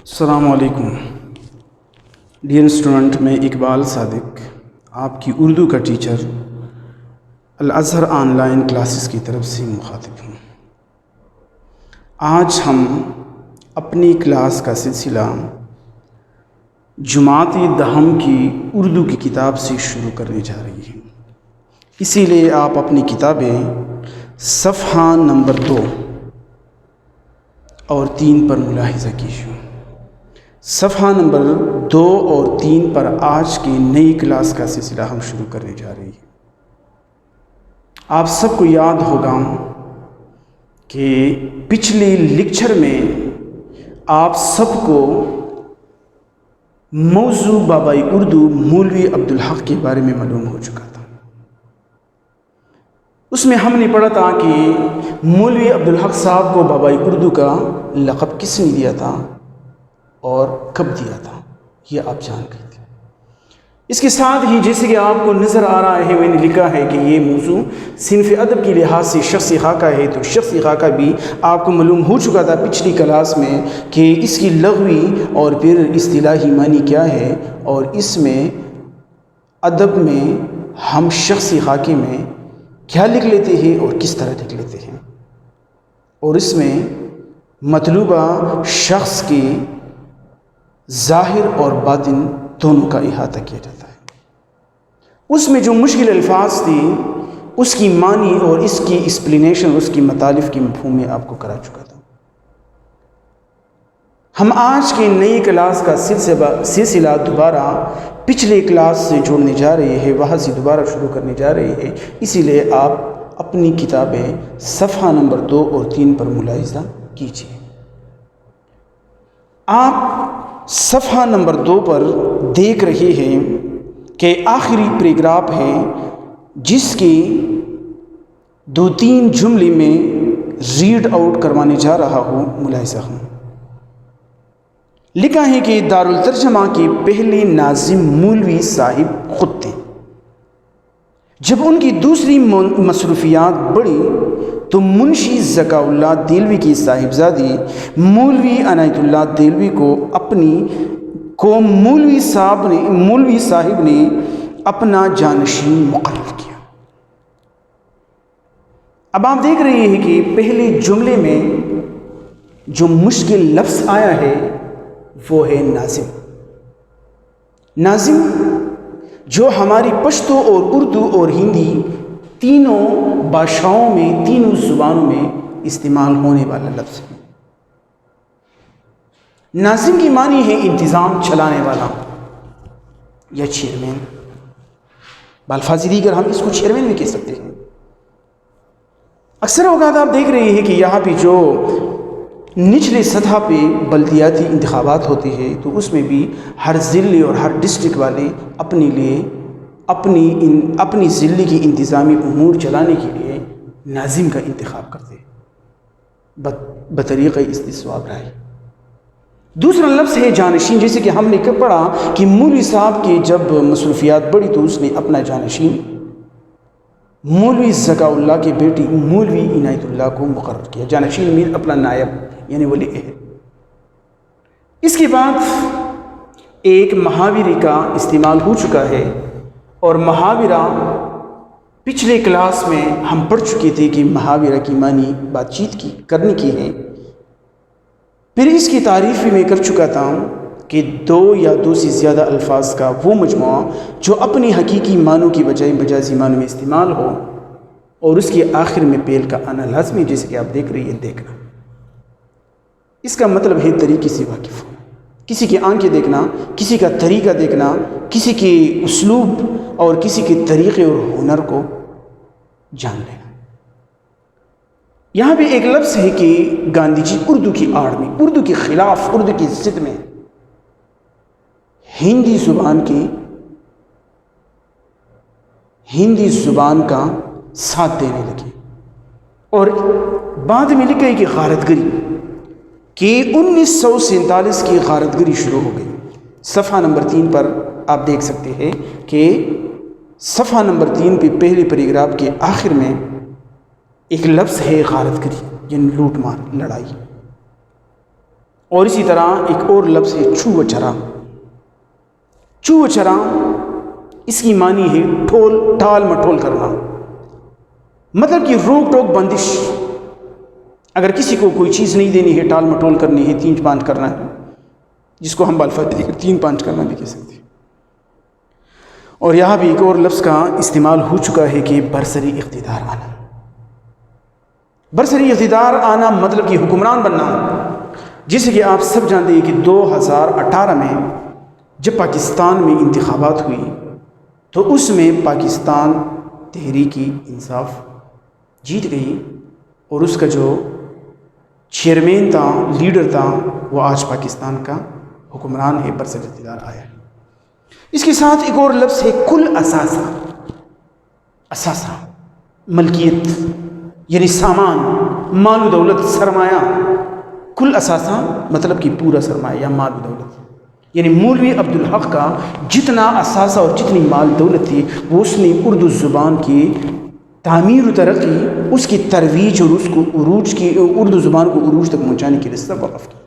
السلام علیکم dear student, میں اقبال صادق آپ کی اردو کا ٹیچر الازہر آن لائن کلاسز کی طرف سے مخاطب ہوں۔ آج ہم اپنی کلاس کا سلسلہ جماعت دہم کی اردو کی کتاب سے شروع کرنے جا رہی ہیں، اسی لیے آپ اپنی کتابیں صفحہ نمبر 2 اور 3 پر ملاحظہ کیجیے۔ صفحہ نمبر 2 اور 3 پر آج کی نئی کلاس کا سلسلہ ہم شروع کرنے جا رہی ہیں۔ آپ سب کو یاد ہوگا کہ پچھلی لیکچر میں آپ سب کو موضوع بابائی اردو مولوی عبدالحق کے بارے میں معلوم ہو چکا تھا۔ اس میں ہم نے پڑھا تھا کہ مولوی عبدالحق صاحب کو بابائی اردو کا لقب کس نے دیا تھا اور کب دیا تھا، یہ آپ جان گئے تھے۔ اس کے ساتھ ہی جیسے کہ آپ کو نظر آ رہا ہے، میں نے لکھا ہے کہ یہ موضوع صنف ادب کے لحاظ سے شخصی خاکہ ہے، تو شخصی خاکہ بھی آپ کو معلوم ہو چکا تھا پچھلی کلاس میں کہ اس کی لغوی اور پھر اصطلاحی معنی کیا ہے، اور اس میں ادب میں ہم شخصی خاکے میں کیا لکھ لیتے ہیں اور کس طرح لکھ لیتے ہیں، اور اس میں مطلوبہ شخص کی ظاہر اور باطن دونوں کا احاطہ کیا جاتا ہے۔ اس میں جو مشکل الفاظ تھی اس کی معنی اور اس کی ایکسپلینیشن، اس کی مطالف کی مفہوم میں آپ کو کرا چکا تھا۔ ہم آج کی نئی کلاس کا سلسلہ دوبارہ پچھلے کلاس سے جوڑنے جا رہے ہیں، وہاں سے دوبارہ شروع کرنے جا رہے ہیں، اسی لیے آپ اپنی کتابیں صفحہ نمبر 2 اور 3 پر ملاحظہ کیجیے۔ آپ صفحہ نمبر 2 پر دیکھ رہے ہیں کہ آخری پیراگراف ہے جس کی 2-3 جملے میں ریڈ آؤٹ کروانے جا رہا ہوں، ملاحظہ ہوں۔ لکھا ہے کہ دارالترجمہ کے پہلے ناظم مولوی صاحب خود تھے۔ جب ان کی دوسری مصروفیات بڑھی تو منشی ذکاء اللہ دہلوی کی صاحبزادی مولوی عنایت اللہ دہلوی کو مولوی صاحب نے اپنا جانشین مقرر کیا۔ اب آپ دیکھ رہے ہیں کہ پہلے جملے میں جو مشکل لفظ آیا ہے وہ ہے ناظم۔ ناظم جو ہماری پشتو اور اردو اور ہندی تینوں بھاشاؤں میں، تینوں زبانوں میں استعمال ہونے والا لفظ ہے۔ ناظم کی معنی ہے انتظام چلانے والا یا چیئرمین، بالفاظ دیگر ہم اس کو چیئرمین بھی کہہ سکتے ہیں۔ اکثر اوقات آپ دیکھ رہے ہیں کہ یہاں پہ جو نچلے سطح پہ بلدیاتی انتخابات ہوتے ہیں تو اس میں بھی ہر ضلع اور ہر ڈسٹرکٹ والے اپنے لیے اپنی ضلع کی انتظامی امور چلانے کے لیے ناظم کا انتخاب کرتے ہیں بطریقہ استصواب رائے۔ دوسرا لفظ ہے جانشین، جیسے کہ ہم نے پڑھا کہ مولوی صاحب کی جب مصروفیات بڑھی تو اس نے اپنا جانشین مولوی ذکاء اللہ کے بیٹی مولوی عنایت اللہ کو مقرر کیا۔ جانشین میر اپنا نائب یعنی ولی عہد۔ اس کے بعد ایک محاورے کا استعمال ہو چکا ہے، اور محاورہ پچھلے کلاس میں ہم پڑھ چکے تھے کہ محاورہ کی معنی بات چیت کرنے کی ہے۔ پھر اس کی تعریف بھی میں کر چکا تھا کہ 2 یا 2 سے زیادہ الفاظ کا وہ مجموعہ جو اپنی حقیقی معنوں کی بجائے مجازی معنوں میں استعمال ہو، اور اس کے آخر میں پیل کا آنا لازمی، جیسے کہ آپ دیکھ رہی ہیں دیکھنا۔ اس کا مطلب ہے طریقے سے واقف ہونا، کسی کی آنکھیں دیکھنا، کسی کا طریقہ دیکھنا، کسی کے اسلوب اور کسی کے طریقے اور ہنر کو جان لینا۔ یہاں پہ ایک لفظ ہے کہ گاندھی جی اردو کی آڑ میں، اردو کے خلاف، اردو کی ضد میں ہندی زبان کا ساتھ دینے لگے، اور بعد میں لکھا ہے کہ غارت گری، کہ 1947 کی غارت گری شروع ہو گئی۔ صفحہ نمبر 3 پر آپ دیکھ سکتے ہیں کہ صفحہ نمبر 3 پہ پہلے پیراگراف کے آخر میں ایک لفظ ہے غارت گری، یعنی لوٹ مار، لڑائی۔ اور اسی طرح ایک اور لفظ ہے چو چرا. چو چرا اس کی معنی ہے ٹال مٹول کرنا، مطلب کہ روک ٹوک بندش. اگر کسی کو کوئی چیز نہیں دینی ہے، ٹال مٹول کرنی ہے، 3-5 کرنا ہے، جس کو ہم بالفاظ 3-5 کرنا بھی کہہ سکتے ہیں. اور یہاں بھی ایک اور لفظ کا استعمال ہو چکا ہے کہ برسری اقتدار آنا. برسری اقتدار آنا مطلب کہ حکمران بننا. جیسے کہ آپ سب جانتے ہیں کہ 2018 میں جب پاکستان میں انتخابات ہوئی تو اس میں پاکستان تحریک انصاف جیت گئی، اور اس کا جو چیئرمین تھا، لیڈر تھا، وہ آج پاکستان کا حکمران ہے، برسر اقتدار آیا. اس کے ساتھ ایک اور لفظ ہے کل اثاثہ. اثاثہ ملکیت یعنی سامان، مال و دولت، سرمایہ. کل اثاثہ مطلب کہ پورا سرمایہ یا مال و دولت. یعنی مولوی عبدالحق کا جتنا اثاثہ اور جتنی مال دولت تھی وہ اس نے اردو زبان کی تعمیر و ترقی، اس کی ترویج اور اس کو عروج کی، اردو زبان کو عروج تک پہنچانے کے لیے سب وقف کیا.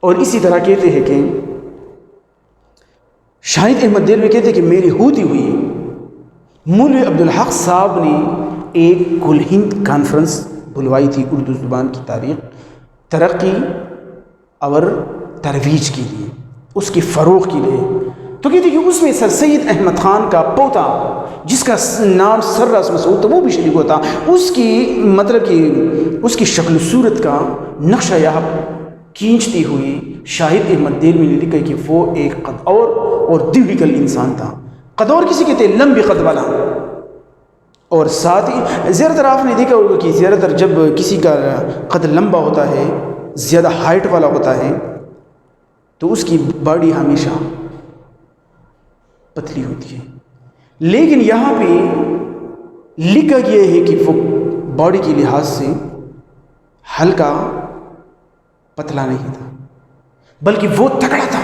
اور اسی طرح کہتے ہیں کہ شاہد احمد دہلوی کہتے ہیں کہ میری ہوتی ہوئی مولوی عبدالحق صاحب نے ایک کل ہند کانفرنس بلوائی تھی اردو زبان کی تاریخ، ترقی اور ترویج کے لیے، اس کے فروغ کے لیے. تو کہتے ہیں کہ اس میں سر سید احمد خان کا پوتا جس کا نام سر راس مسعود تھا وہ بھی شریک ہوتا. اس کی مطلب کہ اس کی شکل و صورت کا نقشہ یہاں کھینچتی ہوئی شاہد احمد دہلوی نے لکھا کہ وہ ایک قدور اور ڈیویکل انسان تھا. قدور کسی کہتے ہیں لمبی قد والا، اور ساتھ ہی زیادہ تر آپ نے دیکھا ہوگا کہ زیادہ تر جب کسی کا قد لمبا ہوتا ہے، زیادہ ہائٹ والا ہوتا ہے، تو اس کی باڈی ہمیشہ پتلی ہوتی ہے. لیکن یہاں پہ لکھا گیا ہے کہ وہ باڈی کے لحاظ سے ہلکا پتلا نہیں تھا، بلکہ وہ تگڑا تھا،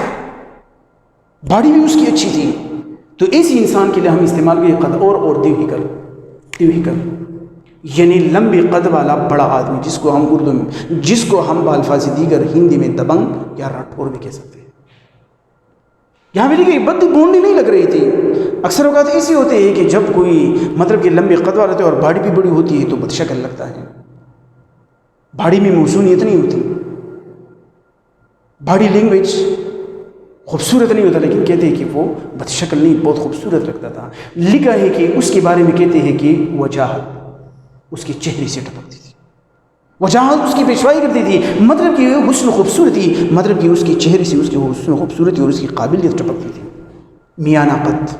باڈی بھی اس کی اچھی تھی. تو ایسی انسان کے لیے ہم استعمال بھی قدور اور دیوہیکل یعنی لمبی قد والا بڑا آدمی، جس کو ہم اردو میں، جس کو ہم بالفاظ دیگر ہندی میں دبنگ یا راٹھور بھی کہہ سکتے ہیں. یہاں بھی دیکھیے بدی بونڈی نہیں لگ رہی تھی. اکثر اوقات ایسے ہوتے ہیں کہ جب کوئی مطلب کہ لمبے قد والا ہوتا ہے اور باڈی بھی بڑی ہوتی ہے تو بد شکل لگتا ہے. باڈی میں موزونیت نہیں ہوتی، باڈی لینگویج خوبصورت نہیں ہوتا، لیکن کہتے ہیں کہ وہ بد شکل نہیں، بہت خوبصورت لگتا تھا. لکھا ہے کہ اس کے بارے میں کہتے ہیں کہ وجاہت اس کے چہرے سے ٹپکتی تھی، وجاہت اس کی پیشوائی کرتی تھی، مطلب کہ حسن خوبصورتی، مطلب کہ اس کے چہرے سے اس کی حسن خوبصورتی اور اس کی قابلیت ٹپکتی تھی. میانہ قد.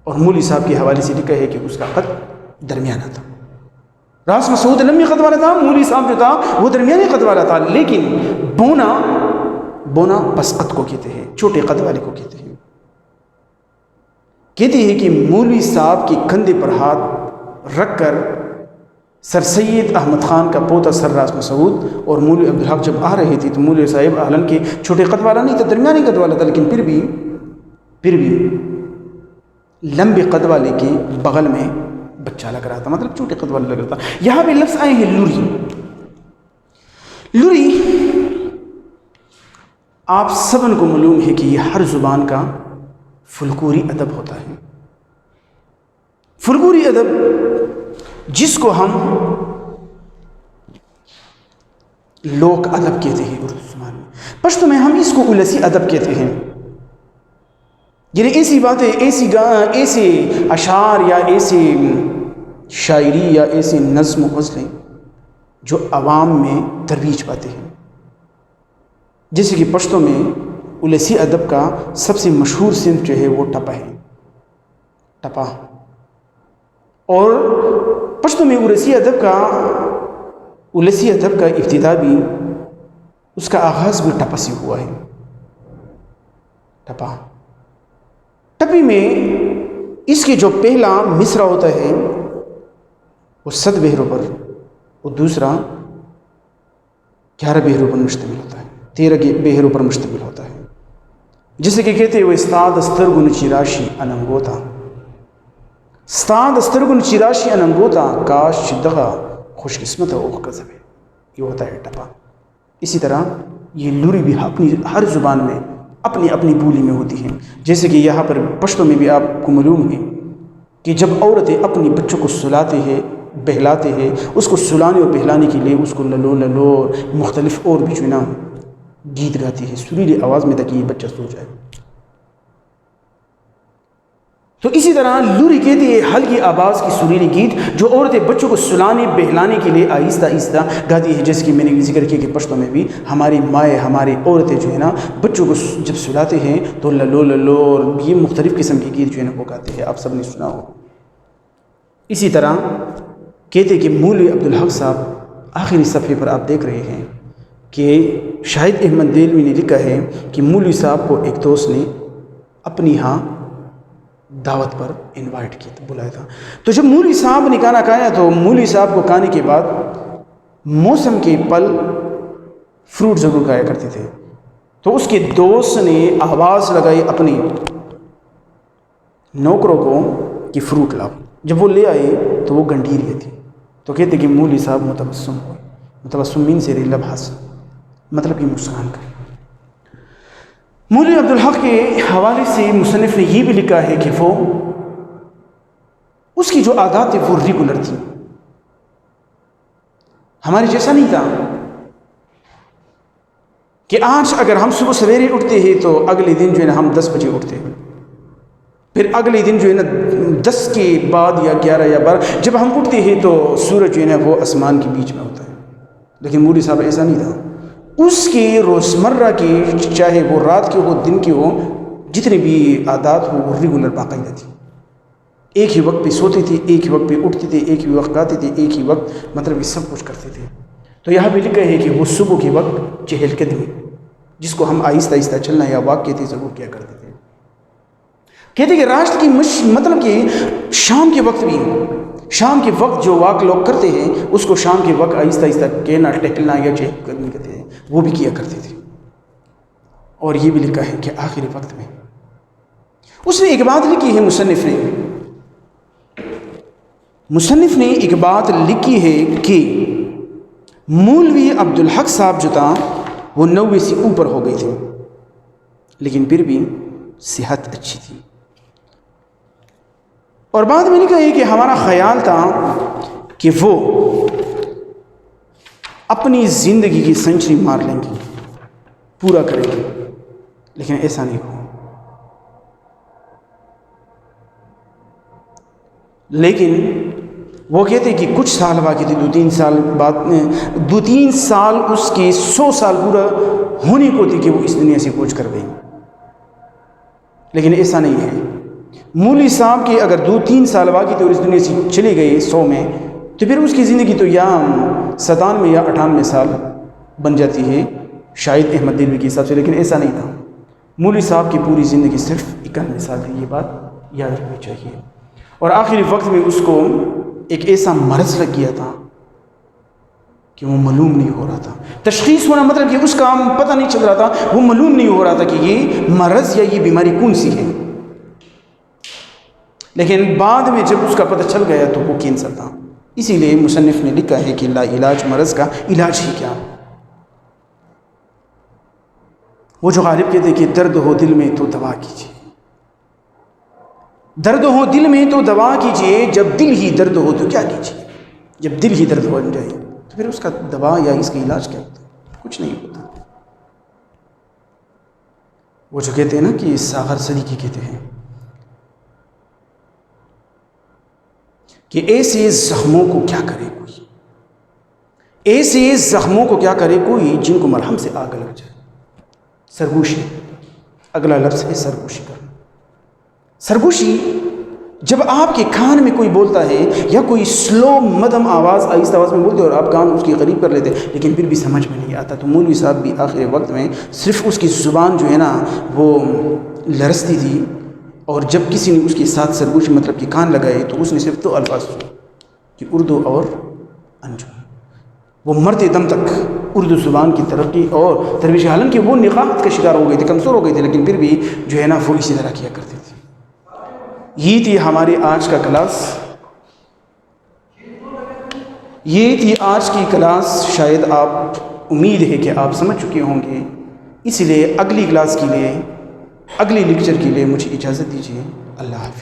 اور مولوی صاحب کے حوالے سے لکھا ہے کہ اس کا قد درمیانہ تھا. راس مسعود لمبی قد والا تھا، مولوی صاحب جو تھا وہ درمیانی قد والا تھا. لیکن بونا پس قد کو کہتے ہیں، چھوٹے قد والے کو کہتے ہیں. کہتے ہیں کہ مولوی صاحب کے کندھے پر ہاتھ رکھ کر سر سید احمد خان کا پوتا سر راس مسعود اور مولوی عبدالحق جب آ رہے تھے تو مولوی صاحب حالانکہ چھوٹے قد والا نہیں تھا، درمیانی قد والا تھا، لیکن پھر بھی لمبے قد والے کے بغل میں بچہ لگ رہا تھا، مطلب چھوٹے قد والا لگ رہا تھا. یہاں پہ لفظ آئے ہیں لوری. آپ سبن کو معلوم ہے کہ یہ ہر زبان کا فلکوری ادب ہوتا ہے. فلکوری ادب جس کو ہم لوک ادب کہتے ہیں اردو زبان میں، پشتو میں ہم اس کو السی ادب کہتے ہیں. یعنی ایسی باتیں، ایسے اشعار یا ایسی شاعری یا ایسی نظم و غزلیں جو عوام میں ترویج پاتے ہیں. جیسے کہ پشتو میں السی ادب کا سب سے مشہور صنف جو ہے وہ ٹپا ہے، ٹپا. اور پشتو میں السی ادب کا ابتدا بھی، اس کا آغاز بھی ٹپا سے ہوا ہے. ٹپی میں اس کے جو پہلا مصرع ہوتا ہے وہ 7 بحروں پر، اور دوسرا 11 بحروں پر مشتمل ہوتا ہے، 13 بحروں پر مشتمل ہوتا ہے. جیسے کہ کہتے ہیں وہ استاد استرگن چراشی اننگوتا، استاد استرگن چراشی اننگوتا کاش دغا خوش قسمت اوخ کا زبے. یہ ہوتا ہے ٹپا. اسی طرح یہ لوری بھی اپنی ہر زبان میں اپنی اپنی بولی میں ہوتی ہیں. جیسے کہ یہاں پر پشتو میں بھی آپ کو معلوم ہے کہ جب عورتیں اپنی بچوں کو سلاتے ہیں بہلاتے ہیں، اس کو سلانے اور بہلانے کے لیے اس کو للو للو مختلف اور بھی جو ہے نا گیت گاتی ہے سریلی آواز میں تاکہ یہ بچہ سو جائے. تو اسی طرح لوری کہتی ہے ہلکی آواز کی سریلی گیت جو عورتیں بچوں کو سلانے بہلانے کے لیے آہستہ آہستہ گاتی ہے. جیسے کہ میں نے ذکر کیا کہ پشتو میں بھی ہماری مائیں ہماری عورتیں جو ہے نا بچوں کو جب سلاتے ہیں تو للو للو اور یہ مختلف قسم کے گیت جو ہے نا وہ گاتے ہیں. آپ سب نے سنا ہو. اسی طرح کہتے کہ مولوی عبدالحق صاحب آخری صفحے پر آپ دیکھ رہے ہیں کہ شاہد احمد دہلوی نے لکھا ہے کہ مولوی صاحب کو ایک دوست نے اپنی ہاں دعوت پر انوائٹ کیا تھا، بلایا تھا. تو جب مولوی صاحب نے کھانا کھایا تو مولوی صاحب کو کھانے کے بعد موسم کے پھل فروٹ ضرور کھایا کرتے تھے. تو اس کے دوست نے آواز لگائی اپنی نوکروں کو کہ فروٹ لاؤ. جب وہ لے آئے تو وہ گنڈیریاں تھی. تو کہتے کہ مولوی صاحب متبسم ہوئے. متبسم مین سے لب حسن مطلب یہ مسکان کرے. مولوی عبدالحق کے حوالے سے مصنف نے یہ بھی لکھا ہے کہ وہ اس کی جو عادات تھی وہ ریگولر تھی، ہمارے جیسا نہیں تھا کہ آج اگر ہم صبح سویرے اٹھتے ہیں تو اگلے دن جو ہے نا ہم 10 بجے اٹھتے ہیں، پھر اگلے دن جو ہے نا 10 کے بعد یا 11 یا 12 جب ہم اٹھتے ہیں تو سورج جو ہے نا وہ آسمان کے بیچ میں ہوتا ہے. لیکن مولوی صاحب ایسا نہیں تھا. اس کے روزمرہ کی چاہے وہ رات کے ہو دن کے ہو جتنے بھی عادات ہو وہ ریگولر باقاعدہ تھی. ایک ہی وقت پہ سوتے تھے، ایک ہی وقت پہ اٹھتے تھے، ایک ہی وقت کھاتے تھے، ایک ہی وقت مطلب یہ سب کچھ کرتے تھے. تو یہاں پہ لکھا ہے کہ وہ صبح کے وقت چہل قدمی جس کو ہم آہستہ آہستہ چلنا یا واک کہتے ضرور کیا کرتے تھے. کہتے کہ راشت کی مطلب کہ شام کے وقت بھی شام کے وقت جو واک لوگ کرتے ہیں اس کو شام کے وقت آہستہ آہستہ کہنا ٹہلنا یا چہل قدمی کہتے ہیں وہ بھی کیا کرتے تھے. اور یہ بھی لکھا ہے کہ آخری وقت میں اس نے ایک بات لکھی ہے مصنف نے ایک بات لکھی ہے کہ مولوی عبدالحق صاحب جو تھا وہ 90 سے اوپر ہو گئے تھے لیکن پھر بھی صحت اچھی تھی. اور بعد میں لکھا ہے کہ ہمارا خیال تھا کہ وہ اپنی زندگی کی سنچری مار لیں گے، پورا کریں گے، لیکن ایسا نہیں ہوا. لیکن وہ کہتے کہ کچھ سال باقی تھے، 2-3 سال بعد 2-3 سال اس کے 100 سال پورا ہونے کو تھی کہ وہ اس دنیا سے کوچ کر گئی. لیکن ایسا نہیں ہے. مولوی صاحب کے اگر 2-3 سال باقی تھے اور اس دنیا سے چلے گئے 100 میں تو پھر اس کی زندگی تو یا 97 یا 98 سال بن جاتی ہے شاہد احمد دہلوی کے حساب سے. لیکن ایسا نہیں تھا. مولوی صاحب کی پوری زندگی صرف 91 سال تھی. یہ بات یاد رکھنی چاہیے. اور آخری وقت میں اس کو ایک ایسا مرض لگ گیا تھا کہ وہ معلوم نہیں ہو رہا تھا. تشخیص ہونا مطلب کہ اس کا پتہ نہیں چل رہا تھا، وہ معلوم نہیں ہو رہا تھا کہ یہ مرض یا یہ بیماری کون سی ہے. لیکن بعد میں جب اس کا پتہ چل گیا تو وہ کینسر تھا. اسی لیے مصنف نے لکھا ہے کہ لا علاج مرض کا علاج ہی کیا. وہ جو غالب کہتے کہ درد ہو دل میں تو دوا کیجیے، درد ہو دل میں تو دوا کیجیے، جب دل ہی درد ہو تو کیا کیجیے. جب دل ہی درد ہو جائے تو پھر اس کا دوا یا اس کا علاج کیا ہوتا ہے؟ کچھ نہیں ہوتا. وہ جو کہتے ہیں نا کہ ساغر صدیقی کہتے ہیں کہ ایسے زخموں کو کیا کرے کوئی، ایسے زخموں کو کیا کرے کوئی جن کو مرہم سے آگ لگ جائے. سرگوشی اگلا لفظ ہے سرگوشی کرنا. سرگوشی جب آپ کے کان میں کوئی بولتا ہے یا کوئی سلو مدھم آواز آہستہ آواز میں بولتے اور آپ کان اس کی قریب کر لیتے لیکن پھر بھی سمجھ میں نہیں آتا. تو مولوی صاحب بھی آخر وقت میں صرف اس کی زبان جو ہے نا وہ لرزتی تھی اور جب کسی نے اس کے ساتھ سرگوشی مطلب کہ کان لگائے تو اس نے صرف 2 الفاظ سنے کہ اردو اور انجم. وہ مرتے دم تک اردو زبان کی ترقی اور ترویج، حالانکہ وہ نقاہت کا شکار ہو گئے تھے، کمزور ہو گئے تھے، لیکن پھر بھی جو ہے نا وہ اسی طرح کیا کرتے تھے. یہ تھی ہماری آج کا کلاس، یہ تھی آج کی کلاس. شاید آپ امید ہے کہ آپ سمجھ چکے ہوں گے، اس لیے اگلی کلاس کے لیے، اگلی لیکچر کے لیے مجھے اجازت دیجیے۔ اللہ حافظ۔